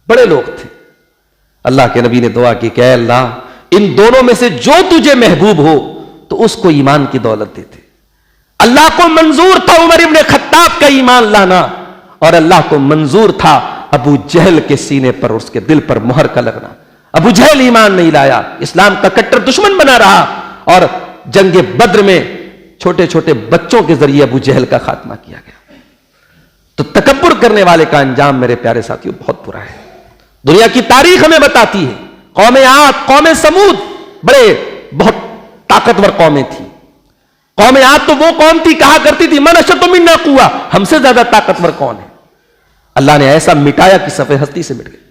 بڑے لوگ تھے. اللہ کے نبی نے دعا کی کہ اے اللہ ان دونوں میں سے جو تجھے محبوب ہو تو اس کو ایمان کی دولت دیتے. اللہ کو منظور تھا عمر ابن خطاب کا ایمان لانا, اور اللہ کو منظور تھا ابو جہل کے سینے پر اس کے دل پر مہر کا لگنا. ابو جہل ایمان نہیں لایا, اسلام کا کٹر دشمن بنا رہا, اور جنگ بدر میں چھوٹے چھوٹے بچوں کے ذریعے ابو جہل کا خاتمہ کیا گیا. تو تکبر کرنے والے کا انجام میرے پیارے ساتھیوں بہت برا ہے. دنیا کی تاریخ ہمیں بتاتی ہے قوم عاد, قوم سمود بڑے بہت طاقتور قومیں تھیں. قوم عاد تو وہ قوم تھی کہا کرتی تھی من اشد منا قوہ, ہم سے زیادہ طاقتور کون ہے؟ اللہ نے ایسا مٹایا کہ صفحہ ہستی سے مٹ گئے.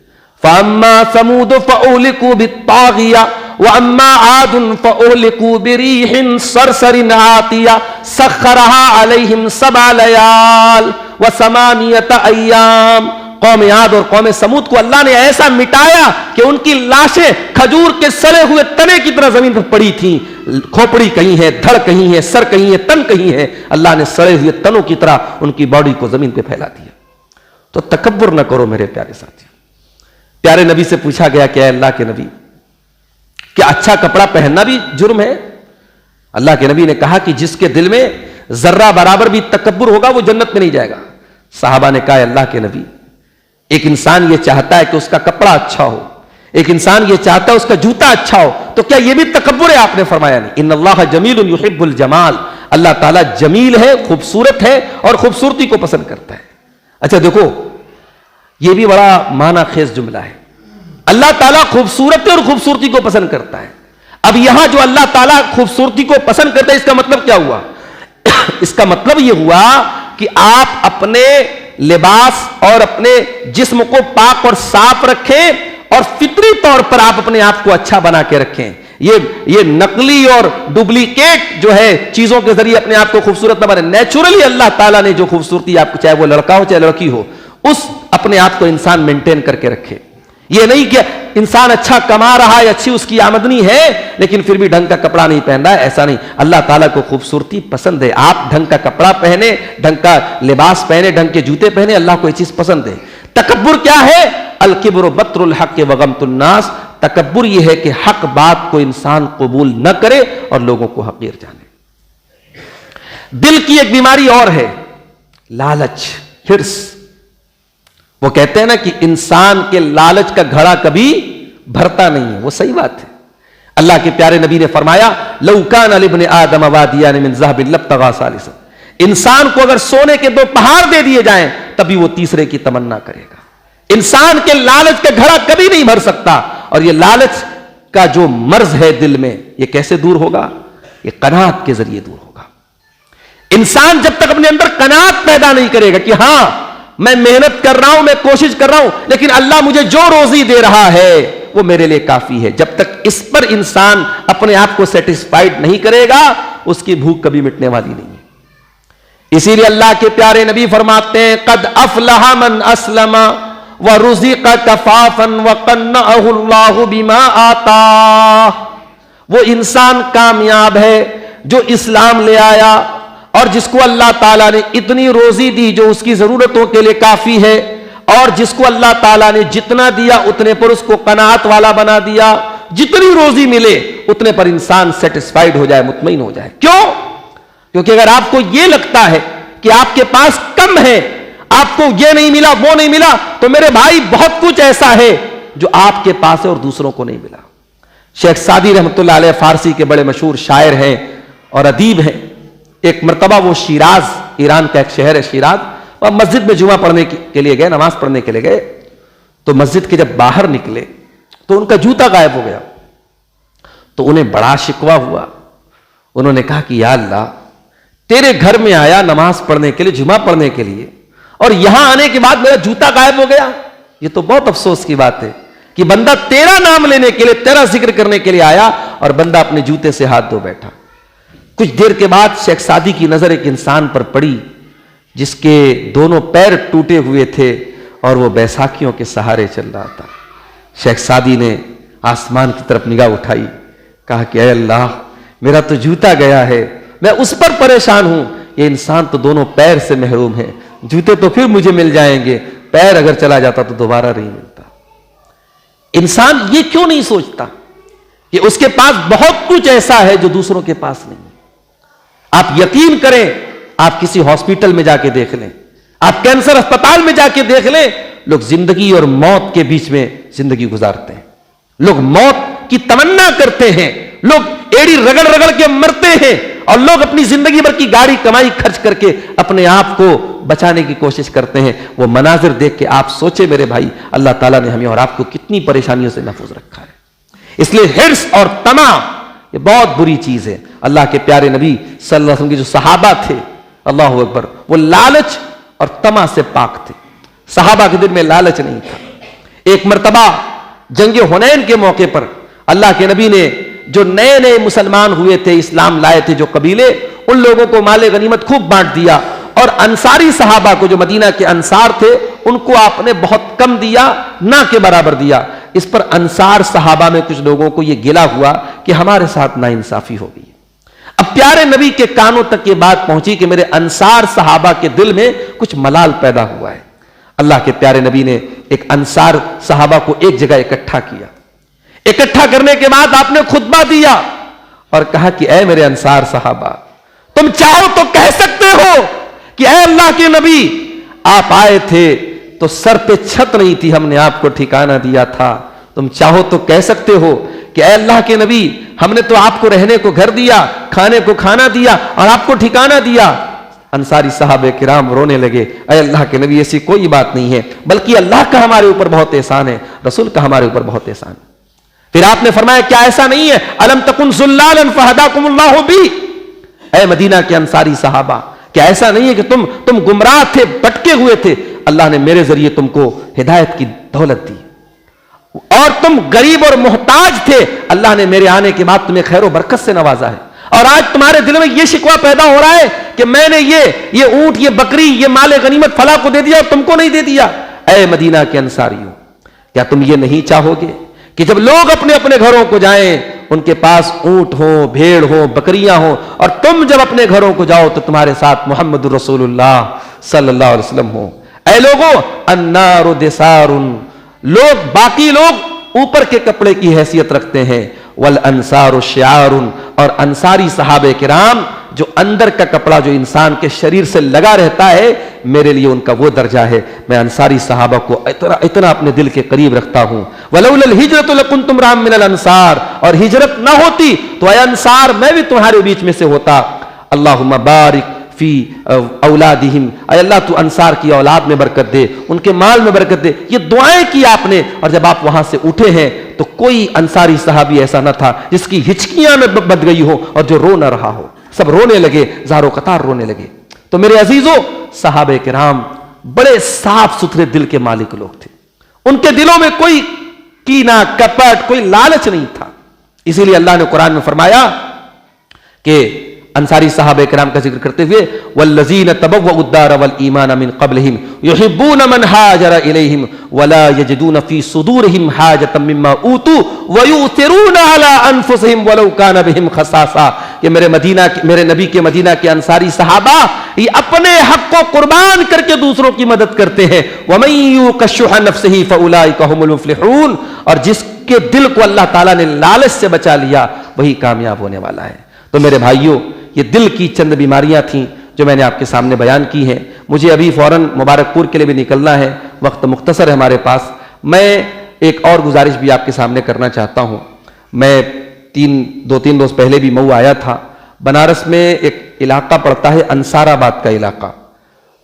فَأَمَّا ثَمُودُ فَأُهْلِكُوا بِالطَّاغِيَةِ وَأَمَّا عَادٌ فَأُهْلِكُوا بِرِيحٍ صَرْصَرٍ عَاتِيَةٍ سَخَّرَهَا عَلَيْهِمْ 7 لَيَالٍ و8 أَيَّامٍ. قوم عاد اور قوم سمود کو اللہ نے ایسا مٹایا کہ ان کی لاشیں کھجور کے سڑے ہوئے تنے کی طرح زمین پر پڑی تھیں. کھوپڑی کہیں ہے, دھڑ کہیں ہے, سر کہیں ہے, تن کہیں ہے. اللہ نے سڑے ہوئے تنوں کی طرح ان کی باڈی کو زمین پہ پھیلا دیا. تو تکبر نہ کرو میرے پیارے ساتھی. پیارے نبی سے پوچھا گیا کہ اے اللہ کے نبی کیا اچھا کپڑا پہننا بھی جرم ہے؟ اللہ کے نبی نے کہا کہ جس کے دل میں ذرہ برابر بھی تکبر ہوگا وہ جنت میں نہیں جائے گا. صحابہ نے کہا اے اللہ کے نبی ایک انسان یہ چاہتا ہے کہ اس کا کپڑا اچھا ہو, ایک انسان یہ چاہتا ہے اس کا جوتا اچھا ہو, تو کیا یہ بھی تکبر ہے؟ آپ نے فرمایا نہیں. ان اللہ جمیل یحب الجمال, اللہ تعالیٰ جمیل ہے, خوبصورت ہے اور خوبصورتی کو پسند کرتا ہے. اچھا دیکھو یہ بھی بڑا معنی خیز جملہ ہے. اللہ تعالیٰ خوبصورت ہے اور خوبصورتی کو پسند کرتا ہے. اب یہاں جو اللہ تعالیٰ خوبصورتی کو پسند کرتا ہے اس کا مطلب کیا ہوا؟ اس کا مطلب یہ ہوا کہ آپ اپنے لباس اور اپنے جسم کو پاک اور صاف رکھیں اور فطری طور پر آپ اپنے آپ کو اچھا بنا کے رکھیں. یہ نقلی اور ڈپلیکیٹ جو ہے چیزوں کے ذریعے اپنے آپ کو خوبصورت نہ بنے. نیچرلی اللہ تعالیٰ نے جو خوبصورتی آپ کو, چاہے وہ لڑکا ہو چاہے لڑکی ہو, اس اپنے آپ کو انسان مینٹین کر کے رکھے. یہ نہیں کہ انسان اچھا کما رہا ہے, اچھی اس کی آمدنی ہے, لیکن پھر بھی ڈھنگ کا کپڑا نہیں پہن رہا ہے, ایسا نہیں. اللہ تعالیٰ کو خوبصورتی پسند ہے, آپ ڈھنگ کا کپڑا پہنے, ڈھنگ کا لباس پہنے, ڈھنگ کے جوتے پہنے, اللہ کو یہ چیز پسند ہے. تکبر کیا ہے؟ الکبر بطر الحق وغمط الناس. تکبر یہ ہے کہ حق بات کو انسان قبول نہ کرے اور لوگوں کو حقیر جانے. دل کی ایک بیماری اور ہے, لالچ, ہرس. وہ کہتے ہیں نا کہ انسان کے لالچ کا گھڑا کبھی بھرتا نہیں ہے, وہ صحیح بات ہے. اللہ کے پیارے نبی نے فرمایا لو کان لابن آدم وادیان من ذهب لابتغى ثالثا. انسان کو اگر سونے کے 2 پہاڑ دے دیے جائیں تبھی وہ تیسرے کی تمنا کرے گا. انسان کے لالچ کا گھڑا کبھی نہیں بھر سکتا. اور یہ لالچ کا جو مرض ہے دل میں, یہ کیسے دور ہوگا؟ یہ قناعت کے ذریعے دور ہوگا. انسان جب تک اپنے اندر قناعت پیدا نہیں کرے گا کہ ہاں میں محنت کر رہا ہوں, میں کوشش کر رہا ہوں, لیکن اللہ مجھے جو روزی دے رہا ہے وہ میرے لیے کافی ہے, جب تک اس پر انسان اپنے آپ کو سیٹسفائیڈ نہیں کرے گا اس کی بھوک کبھی مٹنے والی نہیں ہے. اسی لیے اللہ کے پیارے نبی فرماتے ہیں قد افلح من اسلم ورزق کفافا وقنعه اللہ بما آتاہ. وہ انسان کامیاب ہے جو اسلام لے آیا اور جس کو اللہ تعالیٰ نے اتنی روزی دی جو اس کی ضرورتوں کے لیے کافی ہے, اور جس کو اللہ تعالیٰ نے جتنا دیا اتنے پر اس کو قناعت والا بنا دیا. جتنی روزی ملے اتنے پر انسان سیٹسفائیڈ ہو جائے, مطمئن ہو جائے. کیوں؟ کیونکہ اگر آپ کو یہ لگتا ہے کہ آپ کے پاس کم ہے, آپ کو یہ نہیں ملا وہ نہیں ملا, تو میرے بھائی بہت کچھ ایسا ہے جو آپ کے پاس ہے اور دوسروں کو نہیں ملا. شیخ سعدی رحمۃ اللہ علیہ فارسی کے بڑے مشہور شاعر ہیں اور ادیب ہیں. ایک مرتبہ وہ شیراز, ایران کا ایک شہر ہے شیراز, اور مسجد میں جمعہ پڑھنے کے لیے گئے, نماز پڑھنے کے لیے گئے. تو مسجد کے جب باہر نکلے تو ان کا جوتا غائب ہو گیا. تو انہیں بڑا شکوہ ہوا. انہوں نے کہا کہ یا اللہ, تیرے گھر میں آیا نماز پڑھنے کے لیے, جمعہ پڑھنے کے لیے, اور یہاں آنے کے بعد میرا جوتا غائب ہو گیا. یہ تو بہت افسوس کی بات ہے کہ بندہ تیرا نام لینے کے لیے, تیرا ذکر کرنے کے لیے آیا اور بندہ اپنے جوتے سے ہاتھ دھو بیٹھا. کچھ دیر کے بعد شیخ سعدی کی نظر ایک انسان پر پڑی جس کے دونوں پیر ٹوٹے ہوئے تھے اور وہ بیساکھیوں کے سہارے چل رہا تھا. شیخ سعدی نے آسمان کی طرف نگاہ اٹھائی, کہا کہ اے اللہ, میرا تو جوتا گیا ہے, میں اس پر پریشان ہوں. یہ انسان تو دونوں پیر سے محروم ہے, جوتے تو پھر مجھے مل جائیں گے, پیر اگر چلا جاتا تو دوبارہ نہیں ملتا. انسان یہ کیوں نہیں سوچتا کہ اس کے پاس بہت کچھ ایسا ہے جو دوسروں کے پاس نہیں. آپ یقین کریں, آپ کسی ہاسپٹل میں جا کے دیکھ لیں, آپ کینسر اسپتال میں جا کے دیکھ لیں, لوگ زندگی اور موت کے بیچ میں زندگی گزارتے ہیں. لوگ موت کی تمنا کرتے ہیں, لوگ ایڑی رگڑ رگڑ کے مرتے ہیں, اور لوگ اپنی زندگی بھر کی گاڑی کمائی خرچ کر کے اپنے آپ کو بچانے کی کوشش کرتے ہیں. وہ مناظر دیکھ کے آپ سوچے میرے بھائی, اللہ تعالیٰ نے ہمیں اور آپ کو کتنی پریشانیوں سے محفوظ رکھا ہے. اس لیے حرص اور طمع یہ بہت بری چیز ہے. اللہ کے پیارے نبی صلی اللہ علیہ وسلم کے جو صحابہ تھے, اللہ اکبر, وہ لالچ اور طمع سے پاک تھے. صحابہ کے دل میں لالچ نہیں تھا. ایک مرتبہ جنگ حنین کے موقع پر اللہ کے نبی نے جو نئے نئے مسلمان ہوئے تھے, اسلام لائے تھے جو قبیلے, ان لوگوں کو مال غنیمت خوب بانٹ دیا, اور انصاری صحابہ کو جو مدینہ کے انصار تھے ان کو آپ نے بہت کم دیا, نہ کے برابر دیا. اس پر انصار صحابہ میں کچھ لوگوں کو یہ گلہ ہوا کہ ہمارے ساتھ ناانصافی ہو گئی. اب پیارے نبی کے کانوں تک یہ بات پہنچی کہ میرے انصار صحابہ کے دل میں کچھ ملال پیدا ہوا ہے. اللہ کے پیارے نبی نے ایک انصار صحابہ کو ایک جگہ اکٹھا کیا. اکٹھا کرنے کے بعد آپ نے خطبہ دیا اور کہا کہ اے میرے انصار صحابہ, تم چاہو تو کہہ سکتے ہو کہ اے اللہ کے نبی, آپ آئے تھے تو سر پہ چھت نہیں تھی, ہم نے آپ کو ٹھکانہ دیا تھا. تم چاہو تو کہہ سکتے ہو کہ اے اللہ کے نبی, ہم نے تو آپ کو رہنے کو گھر دیا, کھانے کو کھانا دیا اور آپ کو ٹھکانہ دیا. انصاری صحابہ کرام رونے لگے, اے اللہ کے نبی ایسی کوئی بات نہیں ہے, بلکہ اللہ کا ہمارے اوپر بہت احسان ہے, رسول کا ہمارے اوپر بہت احسان ہے. پھر آپ نے فرمایا کیا ایسا نہیں ہے, الم تکن ذلالا فہداکم اللہ بی, اے مدینہ کے انصاری صحابہ, کیا ایسا نہیں ہے کہ تم گمراہ تھے, بھٹکے ہوئے تھے, اللہ نے میرے ذریعے تم کو ہدایت کی دولت دی, اور تم غریب اور محتاج تھے, اللہ نے میرے آنے کے بعد تمہیں خیر و برکت سے نوازا ہے, اور آج تمہارے دل میں یہ شکوہ پیدا ہو رہا ہے کہ میں نے یہ اونٹ, یہ بکری, یہ مال غنیمت فلاں کو دے دیا اور تم کو نہیں دے دیا. اے مدینہ کے انصاریوں, کیا تم یہ نہیں چاہو گے کہ جب لوگ اپنے اپنے گھروں کو جائیں ان کے پاس اونٹ ہو، بھیڑ ہو، بکریاں ہوں، اور تم جب اپنے گھروں کو جاؤ تو تمہارے ساتھ محمد رسول اللہ صلی اللہ علیہ وسلم ہو۔ اے لوگوں، النار دسار، لوگ باقی لوگ اوپر کے کپڑے کی حیثیت رکھتے ہیں، والانصار شعار، اور انصاری صحابہ کرام جو اندر کا کپڑا جو انسان کے شریر سے لگا رہتا ہے، میرے لیے ان کا وہ درجہ ہے، میں انصاری صحابہ کو اتنا اپنے دل کے قریب رکھتا ہوں۔ وَلَوْلَا الْهِجْرَةُ لَكُنْتُمْ امْرَأً مِّنَ الْأَنصَارِ، اور ہجرت نہ ہوتی تو اے انصار میں بھی تمہارے بیچ میں سے ہوتا۔ اللہم بارک فی اولادہم، اے اللہ تو انصار کی اولاد میں برکت دے، ان کے مال میں برکت دے، یہ دعائیں کی آپ نے۔ اور جب آپ وہاں سے اٹھے ہیں تو کوئی انصاری صحابی ایسا نہ تھا جس کی ہچکیاں نہ بند گئی ہو اور جو رو نہ رہا ہو، سب رونے لگے، زارو قطار رونے لگے۔ تو میرے عزیزوں، صحابہ کرام بڑے صاف ستھرے دل کے مالک لوگ تھے، ان کے دلوں میں کوئی کینہ، کپٹ، کوئی لالچ نہیں تھا۔ اسی لیے اللہ نے قرآن میں فرمایا کہ انصاری صحابہ کرام کا ذکر کرتے ہوئے والذین تبوؤا الدار والایمان من قبلہم یحبون من ہاجر الیہم ولا یجدون فی صدورہم حاجۃ مما اوتوا ویؤثرون علی انفسہم ولو کان بہم خصاصہ، کہ میرے نبی کے مدینہ کے انصاری صحابہ یہ اپنے حق کو قربان کر کے دوسروں کی مدد کرتے ہیں۔ ومن یوق شح نفسہ فاولئک هم المفلحون، اور جس کے دل کو اللہ تعالیٰ نے لالچ سے بچا لیا وہی کامیاب ہونے والا ہے۔ تو میرے بھائیوں، یہ دل کی چند بیماریاں تھیں جو میں نے آپ کے سامنے بیان کی ہیں۔ مجھے ابھی فوراً مبارک پور کے لیے بھی نکلنا ہے، وقت مختصر ہے ہمارے پاس۔ میں ایک اور گزارش بھی آپ کے سامنے کرنا چاہتا ہوں۔ میں دو تین روز پہلے بھی مئو آیا تھا۔ بنارس میں ایک علاقہ پڑتا ہے انصار آباد کا علاقہ،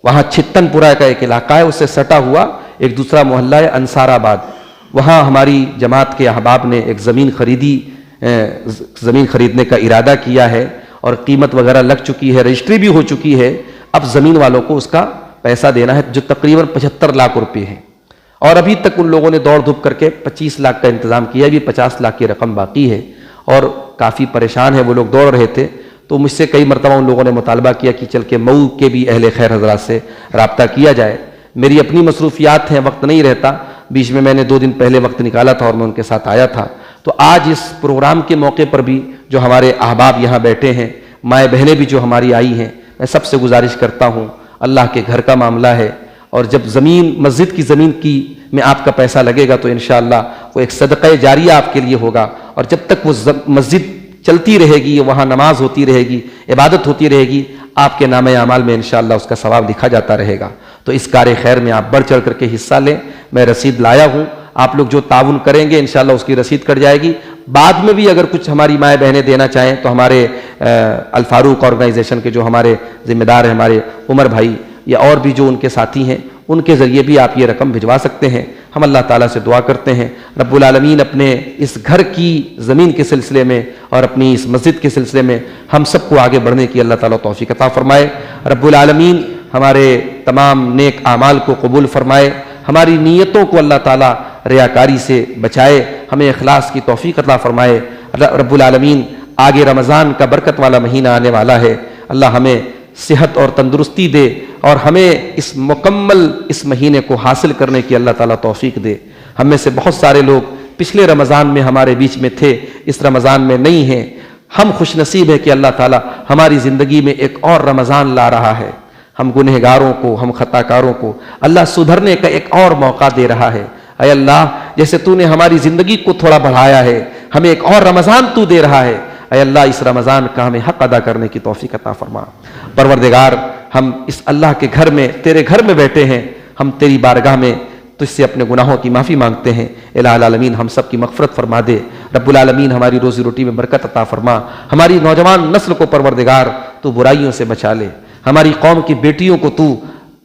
وہاں چھتن پورہ کا ایک علاقہ ہے، اس سے سٹا ہوا ایک دوسرا محلہ ہے انصار آباد۔ وہاں ہماری جماعت کے احباب نے ایک زمین خریدنے کا ارادہ کیا ہے، اور قیمت وغیرہ لگ چکی ہے، رجسٹری بھی ہو چکی ہے۔ اب زمین والوں کو اس کا پیسہ دینا ہے جو تقریباً 75 لاکھ روپے ہیں، اور ابھی تک ان لوگوں نے دوڑ دھوپ کر کے 25 لاکھ کا انتظام کیا، ابھی 50 لاکھ کی رقم باقی ہے، اور کافی پریشان ہے وہ لوگ، دوڑ رہے تھے۔ تو مجھ سے کئی مرتبہ ان لوگوں نے مطالبہ کیا کہ چل کے مئو کے بھی اہل خیر حضرات سے رابطہ کیا جائے۔ میری اپنی مصروفیات ہیں، وقت نہیں رہتا، بیچ میں میں نے 2 دن پہلے وقت نکالا تھا اور میں ان کے ساتھ آیا تھا۔ تو آج اس پروگرام کے موقع پر بھی جو ہمارے احباب یہاں بیٹھے ہیں، مائیں بہنیں بھی جو ہماری آئی ہیں، میں سب سے گزارش کرتا ہوں، اللہ کے گھر کا معاملہ ہے، اور جب مسجد کی زمین میں آپ کا پیسہ لگے گا تو انشاءاللہ وہ ایک صدقہ جاریہ آپ کے لیے ہوگا، اور جب تک وہ مسجد چلتی رہے گی، وہاں نماز ہوتی رہے گی، عبادت ہوتی رہے گی، آپ کے نامہ اعمال میں انشاءاللہ اس کا ثواب لکھا جاتا رہے گا۔ تو اس کار خیر میں آپ بڑھ چڑھ کر کے حصہ لیں۔ میں رسید لایا ہوں، آپ لوگ جو تعاون کریں گے انشاءاللہ اس کی رسید کٹ جائے گی۔ بعد میں بھی اگر کچھ ہماری مائیں بہنیں دینا چاہیں تو ہمارے الفاروق آرگنائزیشن کے جو ہمارے ذمہ دار ہیں، ہمارے عمر بھائی، یا اور بھی جو ان کے ساتھی ہیں، ان کے ذریعے بھی آپ یہ رقم بھجوا سکتے ہیں۔ ہم اللہ تعالیٰ سے دعا کرتے ہیں رب العالمین اپنے اس گھر کی زمین کے سلسلے میں اور اپنی اس مسجد کے سلسلے میں ہم سب کو آگے بڑھنے کی اللہ تعالیٰ توفیق عطا فرمائے۔ رب العالمین ہمارے تمام نیک اعمال کو قبول فرمائے، ہماری نیتوں کو اللہ تعالیٰ ریاکاری سے بچائے، ہمیں اخلاص کی توفیق عطا فرمائے۔ رب العالمین آگے رمضان کا برکت والا مہینہ آنے والا ہے، اللہ ہمیں صحت اور تندرستی دے، اور ہمیں اس مہینے کو حاصل کرنے کی اللہ تعالیٰ توفیق دے۔ ہم میں سے بہت سارے لوگ پچھلے رمضان میں ہمارے بیچ میں تھے، اس رمضان میں نہیں ہیں۔ ہم خوش نصیب ہے کہ اللہ تعالیٰ ہماری زندگی میں ایک اور رمضان لا رہا ہے، ہم گنہگاروں کو، ہم خطا کاروں کو اللہ سدھرنے کا ایک اور موقع دے رہا ہے۔ اے اللہ، جیسے تو نے ہماری زندگی کو تھوڑا بڑھایا ہے، ہمیں ایک اور رمضان تو دے رہا ہے۔ اے اللہ، اس رمضان کا ہمیں حق ادا کرنے کی توفیق عطا فرما۔ پروردگار، ہم اس اللہ کے گھر میں، تیرے گھر میں بیٹھے ہیں، ہم تیری بارگاہ میں تجھ سے اپنے گناہوں کی معافی مانگتے ہیں۔ الہ العالمین ہم سب کی مغفرت فرما دے۔ رب العالمین ہماری روزی روٹی میں برکت عطا فرما، ہماری نوجوان نسل کو پروردگار تو برائیوں سے بچا لے، ہماری قوم کی بیٹیوں کو تو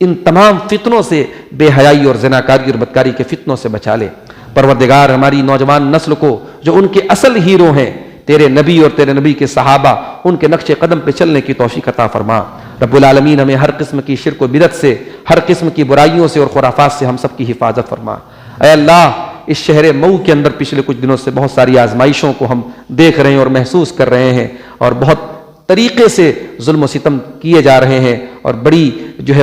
ان تمام فتنوں سے، بے حیائی اور زناکاری اور بدکاری کے فتنوں سے بچا لے۔ پروردگار ہماری نوجوان نسل کو جو ان کے اصل ہیرو ہیں، تیرے نبی اور تیرے نبی کے صحابہ، ان کے نقش قدم پہ چلنے کی توفیق عطا فرما۔ رب العالمین ہمیں ہر قسم کی شرک و بدعت سے، ہر قسم کی برائیوں سے اور خرافات سے ہم سب کی حفاظت فرما۔ اے اللہ، اس شہر مئو کے اندر پچھلے کچھ دنوں سے بہت ساری آزمائشوں کو ہم دیکھ رہے ہیں اور محسوس کر رہے ہیں، اور بہت طریقے سے ظلم و ستم کیے جا رہے ہیں، اور بڑی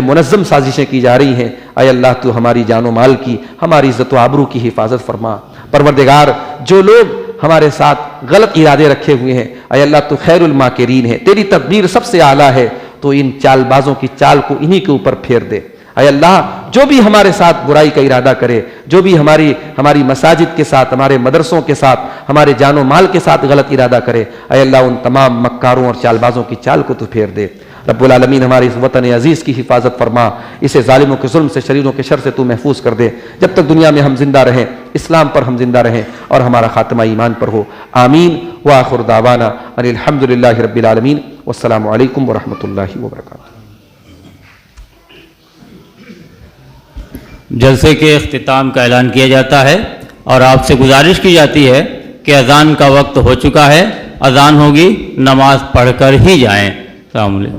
منظم سازشیں کی جا رہی ہیں۔ اے اللہ، تو ہماری جان و مال کی، ہماری عزت و آبرو کی حفاظت فرما۔ پروردگار جو لوگ ہمارے ساتھ غلط ارادے رکھے ہوئے ہیں، اے اللہ تو خیر الماکرین ہے، تیری تدبیر سب سے اعلیٰ ہے، تو ان چال بازوں کی چال کو انہی کے اوپر پھیر دے۔ اے اللہ جو بھی ہمارے ساتھ برائی کا ارادہ کرے، جو بھی ہماری مساجد کے ساتھ، ہمارے مدرسوں کے ساتھ، ہمارے جان و مال کے ساتھ غلط ارادہ کرے، اے اللہ ان تمام مکاروں اور چال بازوں کی چال کو تو پھیر دے۔ رب العالمین ہمارے اس وطن عزیز کی حفاظت فرما، اسے ظالموں کے ظلم سے، شریروں کے شر سے تو محفوظ کر دے، جب تک دنیا میں ہم زندہ رہیں اسلام پر ہم زندہ رہیں اور ہمارا خاتمہ ایمان پر ہو، آمین۔ وآخر دعوانا ان الحمدللہ رب العالمین، والسلام علیکم ورحمۃ اللہ وبرکاتہ۔ جلسے کے اختتام کا اعلان کیا جاتا ہے اور آپ سے گزارش کی جاتی ہے کہ اذان کا وقت ہو چکا ہے، اذان ہوگی، نماز پڑھ کر ہی جائیں۔ السلام علیکم۔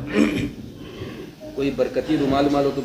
کوئی برکتی رومال تو